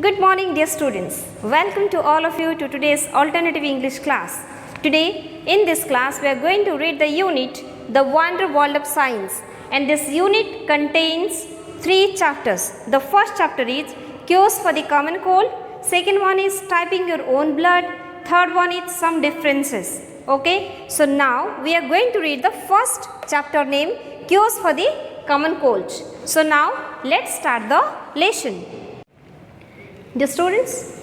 Good morning, dear students. Welcome to all of you to today's alternative English class. Today, in this class, we are going to read the unit, The Wonder World of Science. And this unit contains 3 chapters. The first chapter is Cures for the Common Cold. Second one is Typing Your Own Blood. Third one is Some Differences. Okay, so now we are going to read the first chapter named Cures for the Common Cold. So now let's start the lesson. Dear students,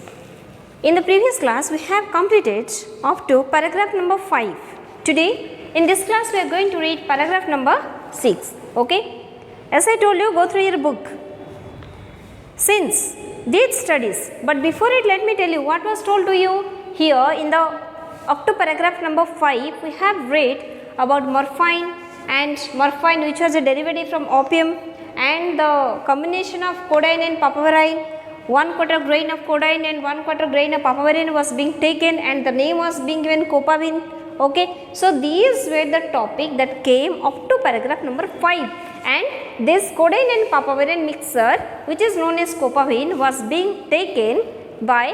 in the previous class we have completed up to paragraph number 5. Today in this class we are going to read paragraph number 6. Okay, as I told you, go through your book. Since these studies, but before it let me tell you what was told to you here in the up to paragraph number 5. We have read about morphine, and morphine which was a derivative from opium, and the combination of codeine and papaverine. 1/4 grain of codeine and 1/4 grain of papaverine was being taken, and the name was being given copavin. Okay, so these were the topic that came up to paragraph number 5, and this codeine and papaverine mixture, which is known as copavin, was being taken by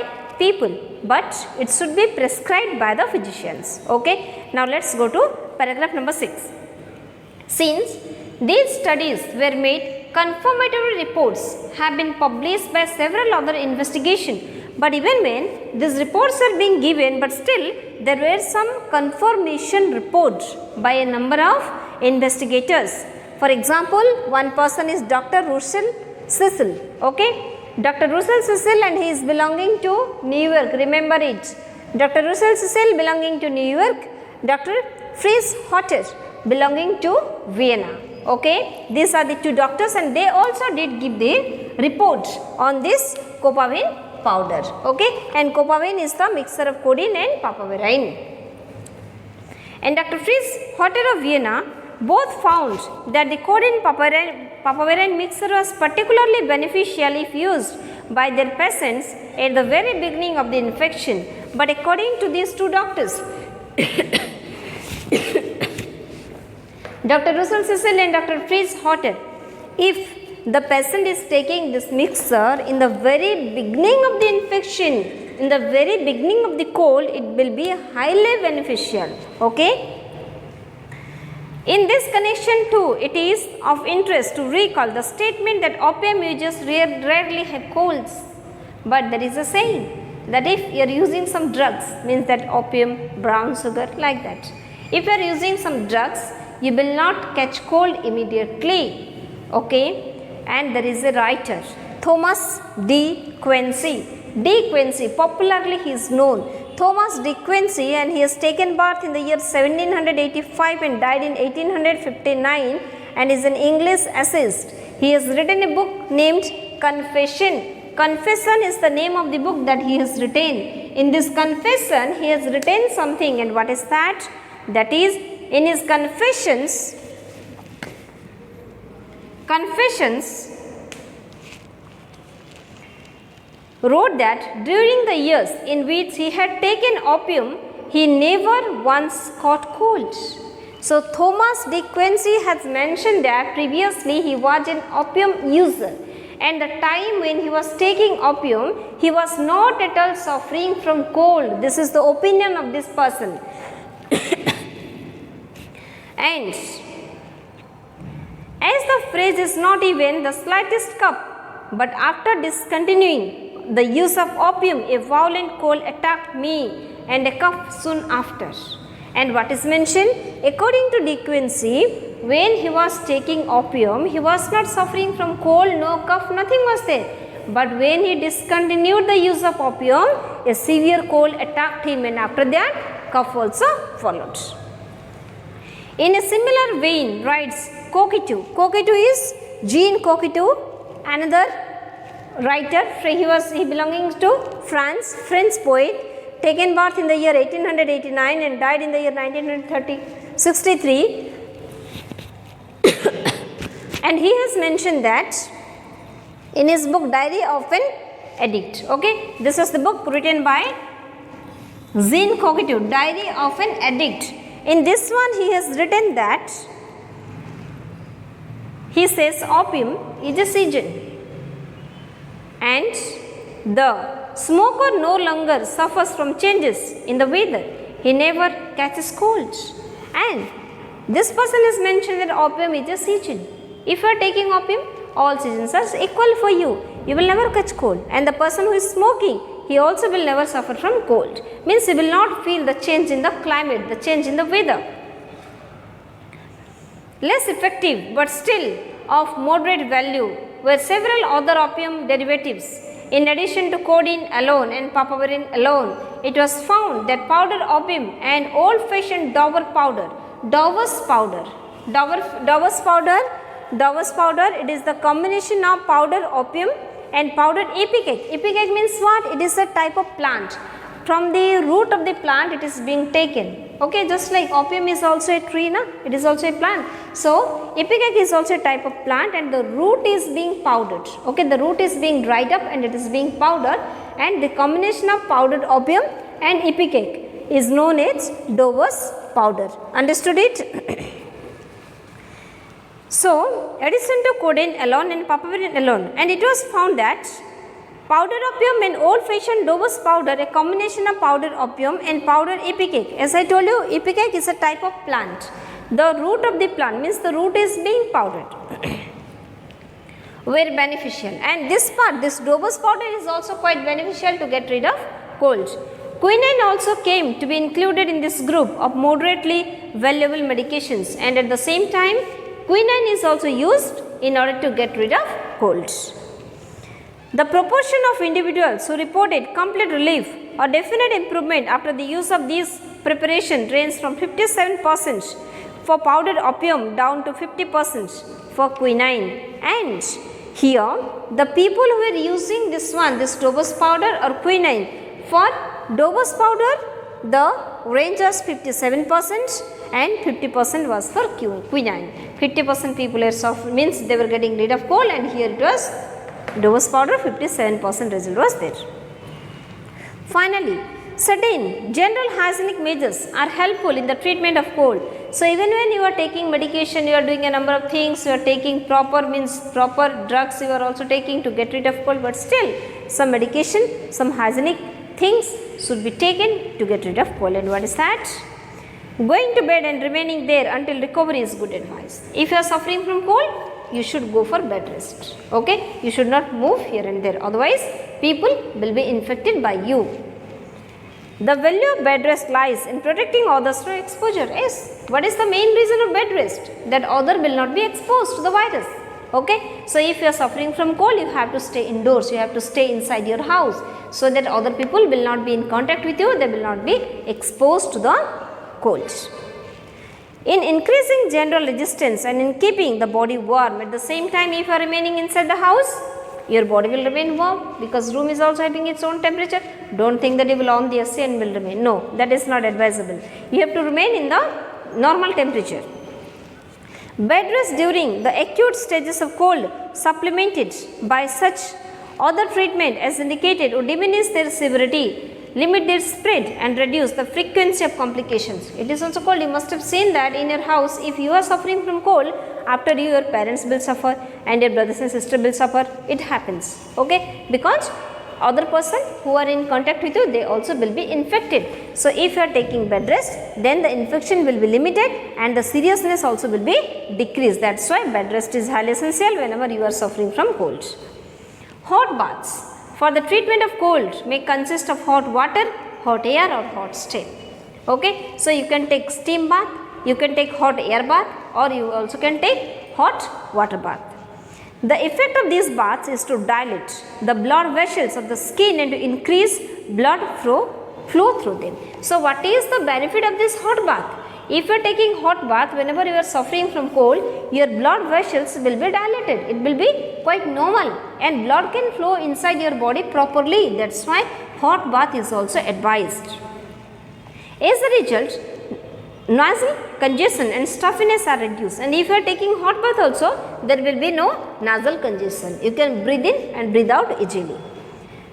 people, but it should be prescribed by the physicians. Okay, now let's go to paragraph number 6. Since these studies were made, confirmatory reports have been published by several other investigations, but even when these reports are being given, but still there were some confirmation reports by a number of investigators. For example, one person is Dr. Russell Cecil. Okay, Dr. Russell Cecil, and he is belonging to New York. Remember it. Dr. Russell Cecil belonging to New York. Dr. Fritz Hotter belonging to Vienna. Okay, these are the 2 doctors, and they also did give the report on this copavin powder. Okay, and copavin is the mixture of codeine and papaverine. And Dr. Fritz Hotter of Vienna both found that the codeine papaverine mixture was particularly beneficial if used by their patients at the very beginning of the infection. But according to these 2 doctors, Dr. Russell Cecil and Dr. Fritz Hotter, if the patient is taking this mixture in the very beginning of the infection, in the very beginning of the cold, it will be highly beneficial. Okay. In this connection too, it is of interest to recall the statement that opium users rarely have colds. But there is a saying that if you are using some drugs, means that opium, brown sugar, like that. If you are using some drugs, you will not catch cold immediately. Okay, and there is a writer, Thomas De Quincey. De Quincey, popularly he is known, Thomas De Quincey, and he has taken birth in the year 1785 and died in 1859, and is an English essayist. He has written a book named Confession. Confession is the name of the book that he has written. In this confession, he has written something, and what is that? That is, in his confessions wrote that during the years in which he had taken opium, he never once caught cold. So Thomas De Quincey has mentioned that previously he was an opium user, and the time when he was taking opium, he was not at all suffering from cold. This is the opinion of this person. And as the phrase is not even the slightest cough, but after discontinuing the use of opium, a violent cold attacked me and a cough soon after. And what is mentioned? According to De Quincey, when he was taking opium, he was not suffering from cold, no cough, nothing was there. But when he discontinued the use of opium, a severe cold attacked him, and after that cough also followed. In a similar vein, writes Coquetou. Coquetou is Jean Coquetou, another writer. He belonging to France, French poet, taken birth in the year 1889 and died in the year 1963. And he has mentioned that in his book Diary of an Addict. Okay, this was the book written by Jean Coquetou, Diary of an Addict. In this one, he has written that he says opium is a season, and The smoker no longer suffers from changes in the weather. He never catches colds. And this person is mentioned that opium is a season. If you are taking opium, all seasons are equal for you. You will never catch cold. And the person who is smoking, he also will never suffer from cold. Means he will not feel the change in the climate, the change in the weather. Less effective but still of moderate value were several other opium derivatives. In addition to codeine alone and papaverine alone, it was found that powdered opium and old-fashioned Dover powder, Dover's powder, it is the combination of powdered opium and powdered ipecac. Ipecac means what? It is a type of plant. From the root of the plant it is being taken. Okay, just like opium is also a tree, na? It is also a plant. So, ipecac is also a type of plant and the root is being powdered. Okay, the root is being dried up and it is being powdered, and the combination of powdered opium and ipecac is known as Dover's powder. Understood it? So, addition to codeine alone and papaverine alone, and it was found that powdered opium and old-fashioned Dover's powder, a combination of powdered opium and powdered ipecac. As I told you, ipecac is a type of plant. The root of the plant means the root is being powdered. Were beneficial, and this part, this Dover's powder is also quite beneficial to get rid of cold. Quinine also came to be included in this group of moderately valuable medications, and at the same time, quinine is also used in order to get rid of colds. The proportion of individuals who reported complete relief or definite improvement after the use of these preparations ranged from 57% for powdered opium down to 50% for quinine. And here the people who were using this Dover's powder or quinine, for Dover's powder the range was 57% and 50% was for quinine. 50% people are means they were getting rid of cold, and here it was Dover's powder, 57% result was there. Finally, certain general hygienic measures are helpful in the treatment of cold. So, even when you are taking medication, you are doing a number of things, you are taking proper drugs you are also taking to get rid of cold, but still some medication, some hygienic things should be taken to get rid of cold. And what is that? Going to bed and remaining there until recovery is good advice. If you are suffering from cold, you should go for bed rest. Okay, you should not move here and there, otherwise people will be infected by you. The value of bed rest lies in protecting others from exposure. Yes, what is the main reason of bed rest? That other will not be exposed to the virus. Okay, so if you are suffering from cold, you have to stay indoors, you have to stay inside your house, so that other people will not be in contact with you, they will not be exposed to the cold. In increasing general resistance and in keeping the body warm, at the same time if you are remaining inside the house, your body will remain warm, because room is also having its own temperature. Don't think that you will on the AC and will remain. No, that is not advisable. You have to remain in the normal temperature. Bed rest during the acute stages of cold, supplemented by such other treatment as indicated, would diminish their severity, limit their spread and reduce the frequency of complications. It is also called, you must have seen that in your house, if you are suffering from cold, after you, your parents will suffer and your brothers and sisters will suffer. It happens, okay, because other person who are in contact with you, they also will be infected. So, if you are taking bed rest, then the infection will be limited and the seriousness also will be decreased. That is why bed rest is highly essential whenever you are suffering from cold. Hot baths for the treatment of cold may consist of hot water, hot air or hot steam. Okay, so you can take steam bath, you can take hot air bath, or you also can take hot water bath. The effect of these baths is to dilate the blood vessels of the skin and to increase blood flow through them. So, what is the benefit of this hot bath? If you are taking hot bath, whenever you are suffering from cold, your blood vessels will be dilated. It will be quite normal and blood can flow inside your body properly. That is why hot bath is also advised. As a result, nasal congestion and stuffiness are reduced, and if you are taking hot bath also, there will be no nasal congestion. You can breathe in and breathe out easily.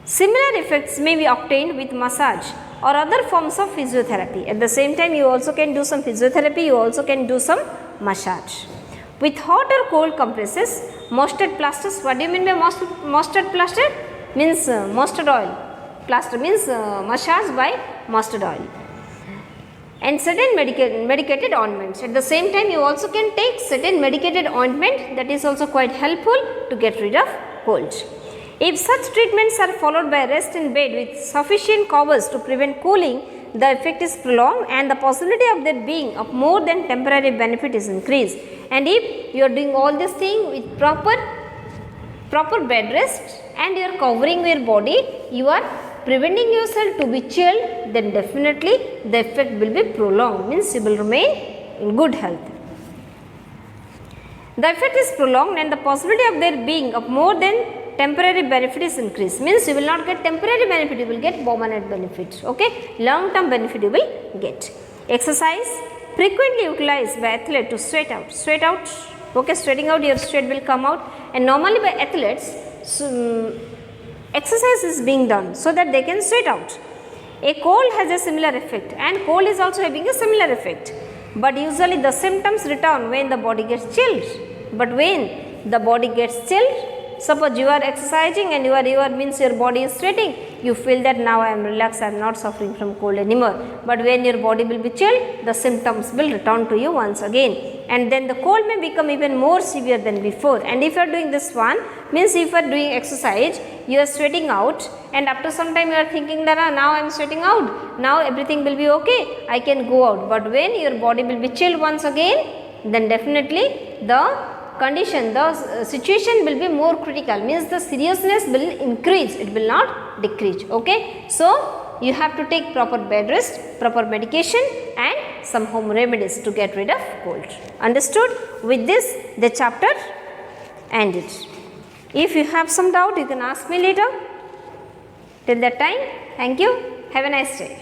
Similar effects may be obtained with massage or other forms of physiotherapy. At the same time, you also can do some physiotherapy, you also can do some massage. With hot or cold compresses, mustard plasters. What do you mean by mustard plaster? means mustard oil. Plaster means massage by mustard oil. And certain medicated ointments. At the same time, you also can take certain medicated ointment, that is also quite helpful to get rid of cold. If such treatments are followed by rest in bed with sufficient covers to prevent cooling, the effect is prolonged and the possibility of there being of more than temporary benefit is increased. And if you are doing all this thing with proper bed rest and you are covering your body, you are preventing yourself to be chilled, then definitely the effect will be prolonged, means you will remain in good health. The effect is prolonged and the possibility of there being of more than temporary benefit is increased, means you will not get temporary benefit, you will get permanent benefit, okay, long term benefit you will get. Exercise frequently utilized by athlete to sweat out, okay, sweating out, your sweat will come out, and normally by athletes, exercise is being done so that they can sweat out. A cold has a similar effect and cold is also having a similar effect, but usually the symptoms return when the body gets chilled. But when the body gets chilled, suppose you are exercising and you are means your body is sweating, you feel that now I am relaxed, I am not suffering from cold anymore. But when your body will be chilled, the symptoms will return to you once again, and then the cold may become even more severe than before. And if you are doing this one, means if you are doing exercise, you are sweating out, and after some time you are thinking that now I am sweating out, now everything will be okay, I can go out. But when your body will be chilled once again, then definitely the condition, the situation will be more critical, means the seriousness will increase, it will not decrease, okay. So you have to take proper bed rest, proper medication and some home remedies to get rid of cold. Understood? With this the chapter ended. If you have some doubt, you can ask me later. Till that time, thank you, have a nice day.